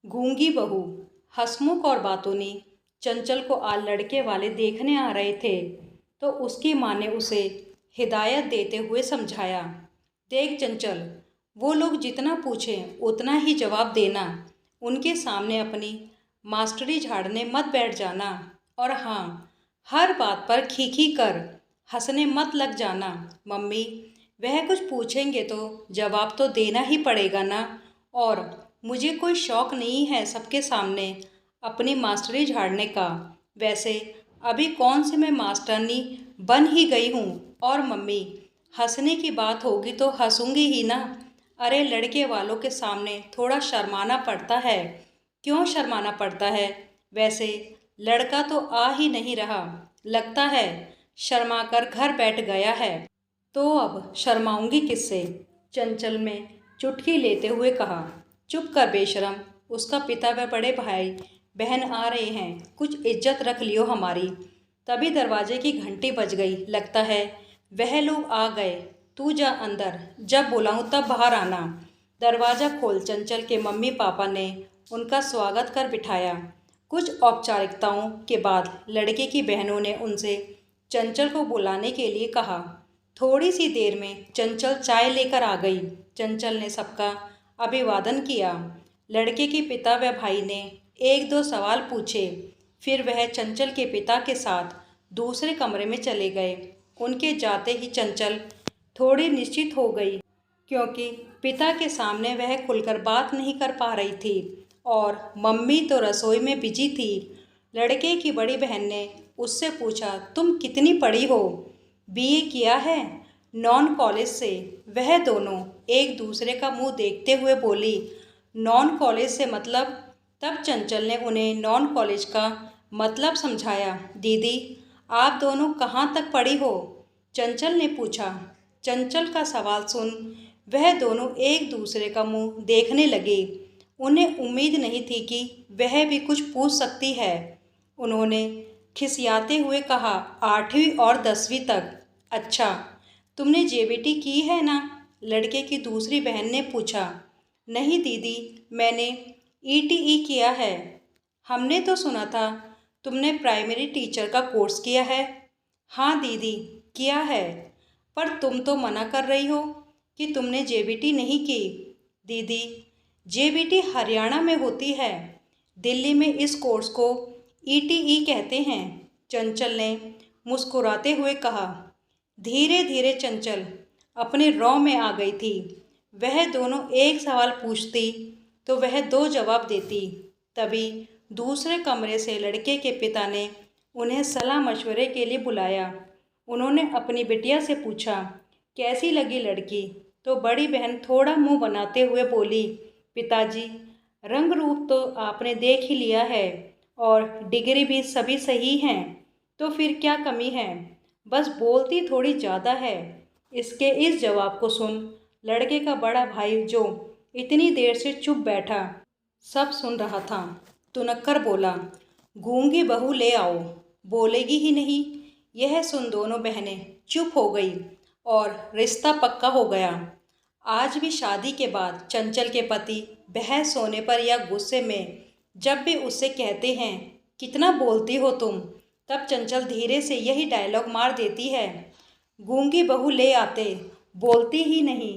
गूंगी बहू। हंसमुख और बातूनी चंचल को आज लड़के वाले देखने आ रहे थे, तो उसकी माँ ने उसे हिदायत देते हुए समझाया, देख चंचल, वो लोग जितना पूछें उतना ही जवाब देना। उनके सामने अपनी मास्टरी झाड़ने मत बैठ जाना। और हाँ, हर बात पर खीखी कर हंसने मत लग जाना। मम्मी, वह कुछ पूछेंगे तो जवाब तो देना ही पड़ेगा ना। और मुझे कोई शौक़ नहीं है सबके सामने अपनी मास्टरी झाड़ने का। वैसे अभी कौन से मैं मास्टरनी बन ही गई हूँ। और मम्मी, हंसने की बात होगी तो हंसूंगी ही ना। अरे लड़के वालों के सामने थोड़ा शर्माना पड़ता है। क्यों शर्माना पड़ता है? वैसे लड़का तो आ ही नहीं रहा, लगता है शर्मा कर घर बैठ गया है। तो अब शर्माऊंगी किससे? चंचल में चुटकी लेते हुए कहा। चुप कर बेशरम, उसका पिता व बड़े भाई बहन आ रहे हैं, कुछ इज्जत रख लियो हमारी। तभी दरवाजे की घंटी बज गई। लगता है वह लोग आ गए। तू जा अंदर, जब बुलाऊं तब बाहर आना। दरवाज़ा खोल। चंचल के मम्मी पापा ने उनका स्वागत कर बिठाया। कुछ औपचारिकताओं के बाद लड़के की बहनों ने उनसे चंचल को बुलाने के लिए कहा। थोड़ी सी देर में चंचल चाय लेकर आ गई। चंचल ने सबका अभिवादन किया। लड़के के पिता व भाई ने एक दो सवाल पूछे। फिर वह चंचल के पिता के साथ दूसरे कमरे में चले गए। उनके जाते ही चंचल थोड़ी निश्चित हो गई, क्योंकि पिता के सामने वह खुलकर बात नहीं कर पा रही थी और मम्मी तो रसोई में बिजी थी। लड़के की बड़ी बहन ने उससे पूछा, तुम कितनी पढ़ी हो? बीए किया है, नॉन कॉलेज से। वह दोनों एक दूसरे का मुंह देखते हुए बोली, नॉन कॉलेज से मतलब? तब चंचल ने उन्हें नॉन कॉलेज का मतलब समझाया। दीदी, आप दोनों कहाँ तक पढ़ी हो? चंचल ने पूछा। चंचल का सवाल सुन वह दोनों एक दूसरे का मुंह देखने लगे। उन्हें उम्मीद नहीं थी कि वह भी कुछ पूछ सकती है। उन्होंने खिसियाते हुए कहा, 8वीं और 10वीं तक। अच्छा, तुमने जेबीटी की है ना? लड़के की दूसरी बहन ने पूछा। नहीं दीदी, मैंने ईटीई किया है। हमने तो सुना था तुमने प्राइमरी टीचर का कोर्स किया है। हाँ दीदी, किया है, पर तुम तो मना कर रही हो कि तुमने जेबीटी नहीं की। दीदी, जेबीटी हरियाणा में होती है, दिल्ली में इस कोर्स को ईटीई कहते हैं। चंचल ने मुस्कुराते हुए कहा। धीरे धीरे चंचल अपने रौ में आ गई थी। वह दोनों एक सवाल पूछती तो वह दो जवाब देती। तभी दूसरे कमरे से लड़के के पिता ने उन्हें सलाह मशवरे के लिए बुलाया। उन्होंने अपनी बिटिया से पूछा, कैसी लगी लड़की? तो बड़ी बहन थोड़ा मुंह बनाते हुए बोली, पिताजी, रंग रूप तो आपने देख ही लिया है और डिग्री भी सभी सही हैं, तो फिर क्या कमी है? बस बोलती थोड़ी ज़्यादा है। इसके इस जवाब को सुन लड़के का बड़ा भाई, जो इतनी देर से चुप बैठा सब सुन रहा था, तुनक्कर बोला, गूंगी बहू ले आओ। बोलेगी ही नहीं। यह सुन दोनों बहनें चुप हो गई और रिश्ता पक्का हो गया। आज भी शादी के बाद चंचल के पति बहस होने पर या गुस्से में जब भी उससे कहते हैं, कितना बोलती हो तुम, तब चंचल धीरे से यही डायलॉग मार देती है, गूंगी बहू ले आते, बोलती ही नहीं।